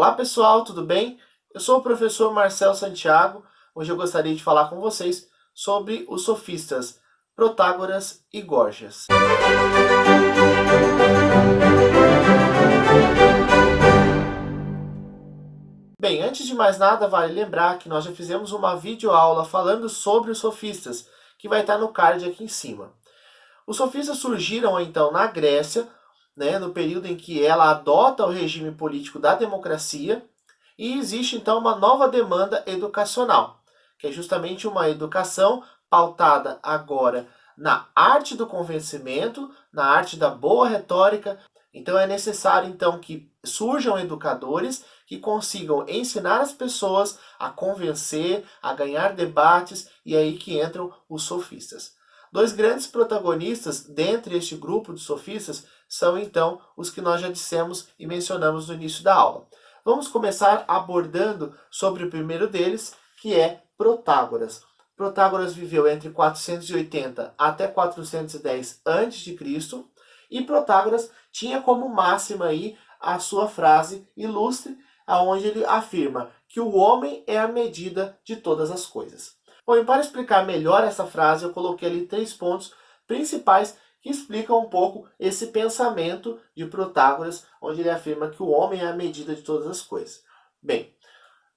Olá pessoal, tudo bem? Eu sou o professor Marcel Santiago. Hoje eu gostaria de falar com vocês sobre os sofistas Protágoras e Górgias. Bem, antes de mais nada, vale lembrar que nós já fizemos uma videoaula falando sobre os sofistas, que vai estar no card aqui em cima. Os sofistas surgiram então na Grécia, no período em que ela adota o regime político da democracia, e existe então uma nova demanda educacional, que é justamente uma educação pautada agora na arte do convencimento, na arte da boa retórica. Então é necessário então que surjam educadores que consigam ensinar as pessoas a convencer, a ganhar debates, e é aí que entram os sofistas. Dois grandes protagonistas dentre este grupo de sofistas são então os que nós já dissemos e mencionamos no início da aula. Vamos começar abordando sobre o primeiro deles, que é Protágoras. Protágoras viveu entre 480 até 410 a.C. e Protágoras tinha como máxima aí a sua frase ilustre, aonde ele afirma que o homem é a medida de todas as coisas. Bom, e para explicar melhor essa frase, eu coloquei ali 3 pontos principais que explicam um pouco esse pensamento de Protágoras, onde ele afirma que o homem é a medida de todas as coisas. Bem,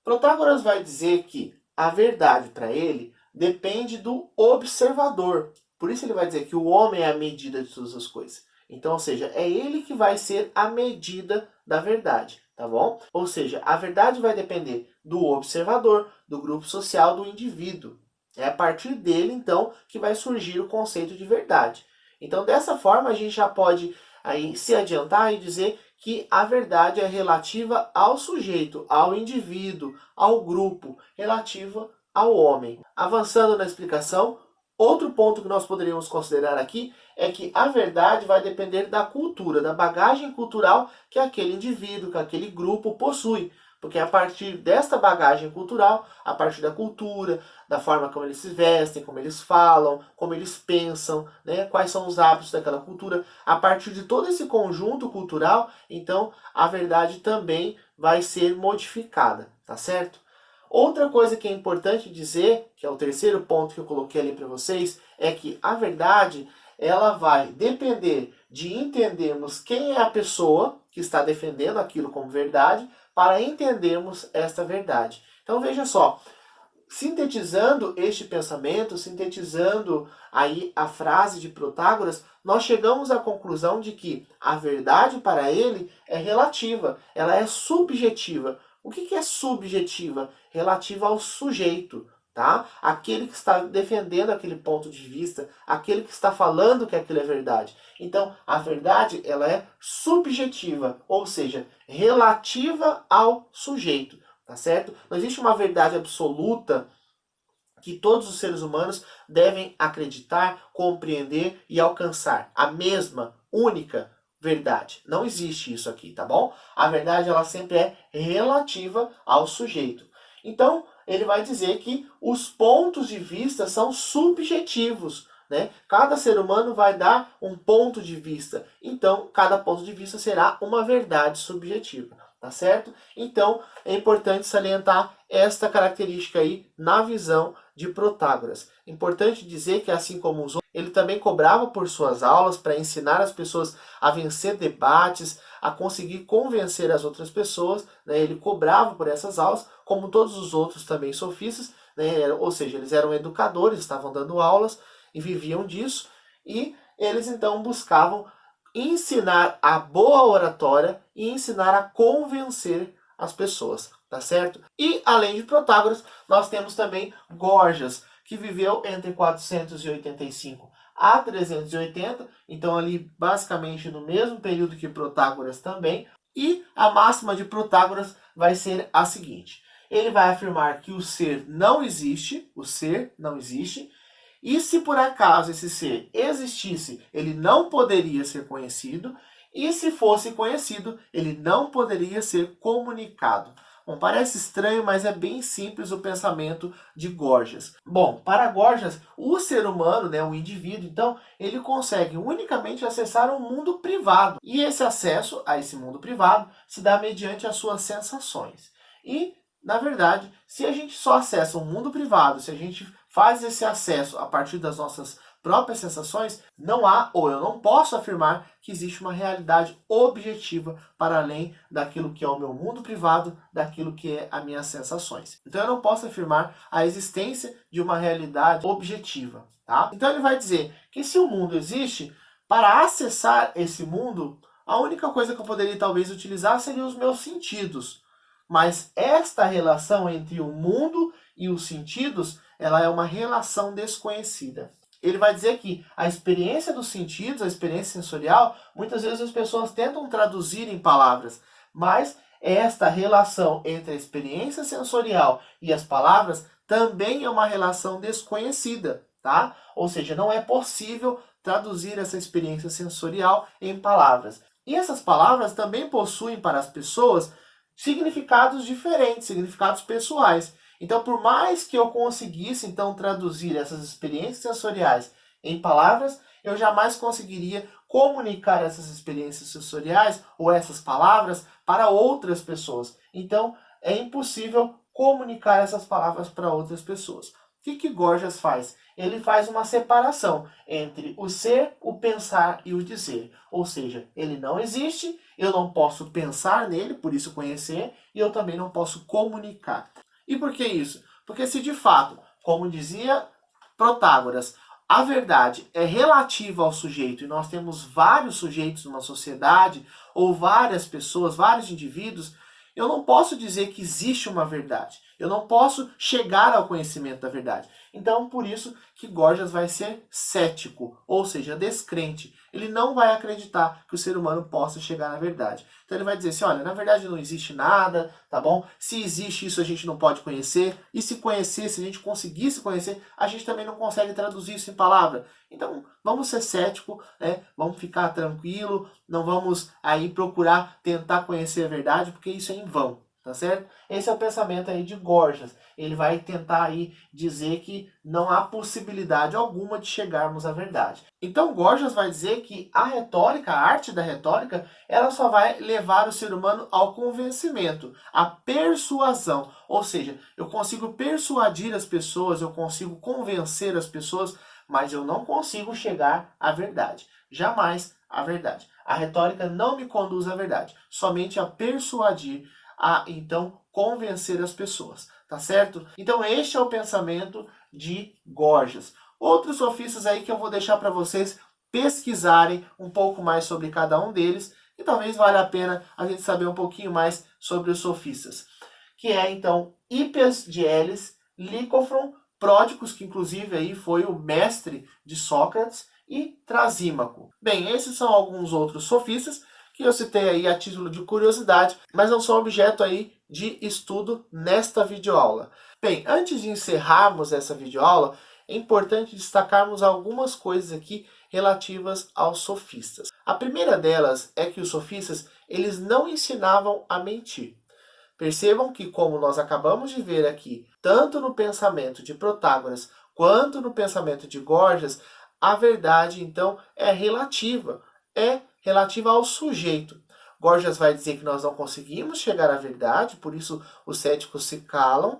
Protágoras vai dizer que a verdade para ele depende do observador. Por isso ele vai dizer que o homem é a medida de todas as coisas. Então, ou seja, é ele que vai ser a medida da verdade, tá bom? Ou seja, a verdade vai depender do observador, do grupo social, do indivíduo. É a partir dele, então, que vai surgir o conceito de verdade. Então, dessa forma, a gente já pode aí se adiantar e dizer que a verdade é relativa ao sujeito, ao indivíduo, ao grupo, relativa ao homem. Avançando na explicação, outro ponto que nós poderíamos considerar aqui é que a verdade vai depender da cultura, da bagagem cultural que aquele indivíduo, que aquele grupo possui. Porque a partir desta bagagem cultural, a partir da cultura, da forma como eles se vestem, como eles falam, como eles pensam, quais são os hábitos daquela cultura, a partir de todo esse conjunto cultural, então a verdade também vai ser modificada, tá certo? Outra coisa que é importante dizer, que é o terceiro ponto que eu coloquei ali para vocês, é que a verdade ela vai depender de entendermos quem é a pessoa que está defendendo aquilo como verdade, para entendermos esta verdade. Então veja só, sintetizando este pensamento, sintetizando aí a frase de Protágoras, nós chegamos à conclusão de que a verdade para ele é relativa, ela é subjetiva. O que é subjetiva? Relativa ao sujeito, tá? Aquele que está defendendo aquele ponto de vista, aquele que está falando que aquilo é verdade. Então, a verdade, ela é subjetiva, ou seja, relativa ao sujeito, tá certo? Não existe uma verdade absoluta que todos os seres humanos devem acreditar, compreender e alcançar. A mesma, única verdade. Não existe isso aqui, tá bom? A verdade, ela sempre é relativa ao sujeito. Então, ele vai dizer que os pontos de vista são subjetivos, Cada ser humano vai dar um ponto de vista. Então, cada ponto de vista será uma verdade subjetiva, tá certo? Então, é importante salientar esta característica aí na visão de Protágoras. Importante dizer que, assim como os outros, ele também cobrava por suas aulas para ensinar as pessoas a vencer debates, a conseguir convencer as outras pessoas, Ele cobrava por essas aulas, como todos os outros também sofistas, Ou seja, eles eram educadores, estavam dando aulas e viviam disso, e eles então buscavam ensinar a boa oratória e ensinar a convencer as pessoas, tá certo? E além de Protágoras, nós temos também Górgias, que viveu entre 485 a 380, então ali basicamente no mesmo período que Protágoras também, e a máxima de Protágoras vai ser a seguinte: ele vai afirmar que o ser não existe, e se por acaso esse ser existisse, ele não poderia ser conhecido, e se fosse conhecido, ele não poderia ser comunicado. Bom, parece estranho, mas é bem simples o pensamento de Gorgias. Bom, para Gorgias, o ser humano, né, o indivíduo, então, ele consegue unicamente acessar um mundo privado. E esse acesso a esse mundo privado se dá mediante as suas sensações. E, na verdade, se a gente só acessa um mundo privado, se a gente faz esse acesso a partir das nossas próprias sensações, não há, ou eu não posso afirmar que existe uma realidade objetiva para além daquilo que é o meu mundo privado, daquilo que é as minhas sensações. Então eu não posso afirmar a existência de uma realidade objetiva, tá? Então ele vai dizer que se o mundo existe, para acessar esse mundo, a única coisa que eu poderia talvez utilizar seriam os meus sentidos. Mas esta relação entre o mundo e os sentidos, ela é uma relação desconhecida. Ele vai dizer que a experiência dos sentidos, a experiência sensorial, muitas vezes as pessoas tentam traduzir em palavras, mas esta relação entre a experiência sensorial e as palavras também é uma relação desconhecida, tá? Ou seja, não é possível traduzir essa experiência sensorial em palavras. E essas palavras também possuem para as pessoas significados diferentes, significados pessoais. Então, por mais que eu conseguisse então traduzir essas experiências sensoriais em palavras, eu jamais conseguiria comunicar essas experiências sensoriais ou essas palavras para outras pessoas. Então, é impossível comunicar essas palavras para outras pessoas. O que Gorgias faz? Ele faz uma separação entre o ser, o pensar e o dizer. Ou seja, ele não existe, eu não posso pensar nele, por isso conhecer, e eu também não posso comunicar. E por que isso? Porque se de fato, como dizia Protágoras, a verdade é relativa ao sujeito e nós temos vários sujeitos numa sociedade, ou várias pessoas, vários indivíduos, eu não posso dizer que existe uma verdade. Eu não posso chegar ao conhecimento da verdade. Então, por isso que Gorgias vai ser cético, ou seja, descrente. Ele não vai acreditar que o ser humano possa chegar na verdade. Então ele vai dizer assim, olha, na verdade não existe nada, tá bom? Se existe isso, a gente não pode conhecer. E se conhecer, se a gente conseguisse conhecer, a gente também não consegue traduzir isso em palavra. Então, vamos ser cético, né? Vamos ficar tranquilo, não vamos aí procurar tentar conhecer a verdade, porque isso é em vão. Tá certo? Esse é o pensamento aí de Gorgias. Ele vai tentar aí dizer que não há possibilidade alguma de chegarmos à verdade. Então Gorgias vai dizer que a retórica, a arte da retórica, ela só vai levar o ser humano ao convencimento, à persuasão. Ou seja, eu consigo persuadir as pessoas, eu consigo convencer as pessoas, mas eu não consigo chegar à verdade. Jamais à verdade. A retórica não me conduz à verdade, somente a persuadir, a então convencer as pessoas, tá certo? Então este é o pensamento de Gorgias. Outros sofistas aí que eu vou deixar para vocês pesquisarem um pouco mais sobre cada um deles e talvez valha a pena a gente saber um pouquinho mais sobre os sofistas, que é então Hippias de Elis, Licofron, Pródicos, que inclusive aí foi o mestre de Sócrates, e Trasímaco. Bem, esses são alguns outros sofistas que eu citei aí a título de curiosidade, mas não são objeto aí de estudo nesta videoaula. Bem, antes de encerrarmos essa videoaula, é importante destacarmos algumas coisas aqui relativas aos sofistas. A primeira delas é que os sofistas, eles não ensinavam a mentir. Percebam que, como nós acabamos de ver aqui, tanto no pensamento de Protágoras quanto no pensamento de Gorgias, a verdade, então, é relativa ao sujeito. Gorgias vai dizer que nós não conseguimos chegar à verdade, por isso os céticos se calam,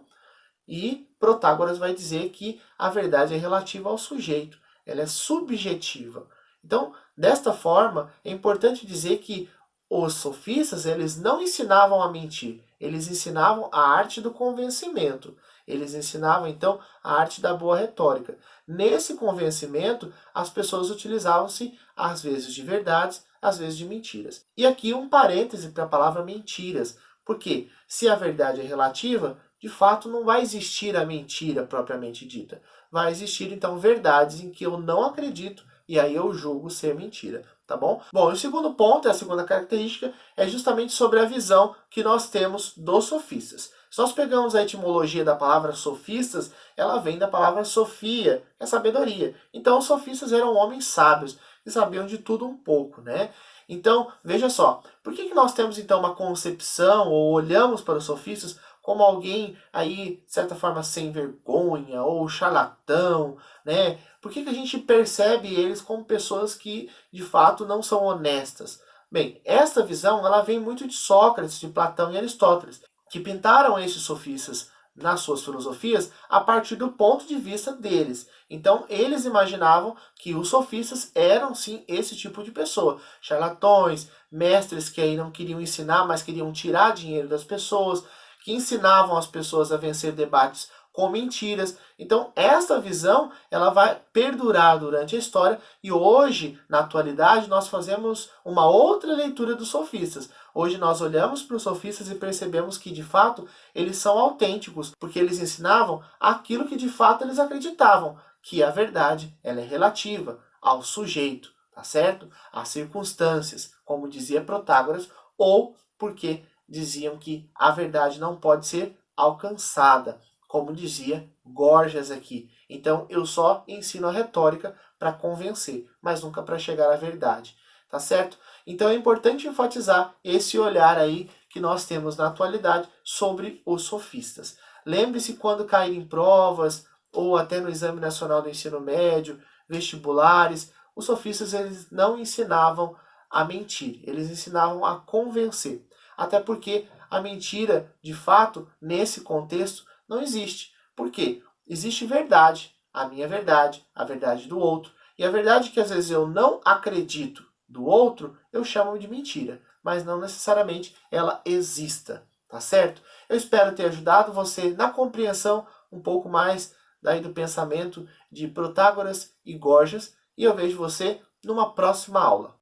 e Protágoras vai dizer que a verdade é relativa ao sujeito, ela é subjetiva. Então, desta forma, é importante dizer que os sofistas, eles não ensinavam a mentir, eles ensinavam a arte do convencimento. Eles ensinavam, então, a arte da boa retórica. Nesse convencimento, as pessoas utilizavam-se, às vezes, de verdades, às vezes de mentiras. E aqui um parêntese para a palavra mentiras, porque se a verdade é relativa, de fato não vai existir a mentira propriamente dita. Vai existir, então, verdades em que eu não acredito e aí eu julgo ser mentira, tá bom? Bom, e o segundo ponto, a segunda característica, é justamente sobre a visão que nós temos dos sofistas. Se nós pegamos a etimologia da palavra sofistas, ela vem da palavra sofia, que é sabedoria. Então os sofistas eram homens sábios, que sabiam de tudo um pouco, né? Então, veja só, por que nós temos então uma concepção ou olhamos para os sofistas como alguém aí, de certa forma, sem vergonha ou charlatão, né? Por que a gente percebe eles como pessoas que, de fato, não são honestas? Bem, esta visão ela vem muito de Sócrates, de Platão e Aristóteles, que pintaram esses sofistas nas suas filosofias a partir do ponto de vista deles. Então, eles imaginavam que os sofistas eram sim esse tipo de pessoa, charlatões, mestres que aí não queriam ensinar, mas queriam tirar dinheiro das pessoas, que ensinavam as pessoas a vencer debates com mentiras. Então, essa visão ela vai perdurar durante a história e hoje, na atualidade, nós fazemos uma outra leitura dos sofistas. Hoje nós olhamos para os sofistas e percebemos que, de fato, eles são autênticos, porque eles ensinavam aquilo que, de fato, eles acreditavam, que a verdade ela é relativa ao sujeito, tá certo? Às circunstâncias, como dizia Protágoras, ou porque diziam que a verdade não pode ser alcançada, como dizia Gorgias aqui. Então, eu só ensino a retórica para convencer, mas nunca para chegar à verdade, tá certo? Então é importante enfatizar esse olhar aí que nós temos na atualidade sobre os sofistas. Lembre-se quando cair em provas ou até no Exame Nacional do Ensino Médio, vestibulares, os sofistas eles não ensinavam a mentir, eles ensinavam a convencer. Até porque a mentira, de fato, nesse contexto, não existe. Por quê? Existe verdade, a minha verdade, a verdade do outro. E a verdade que às vezes eu não acredito do outro, eu chamo de mentira. Mas não necessariamente ela exista, tá certo? Eu espero ter ajudado você na compreensão um pouco mais daí do pensamento de Protágoras e Gorgias. E eu vejo você numa próxima aula.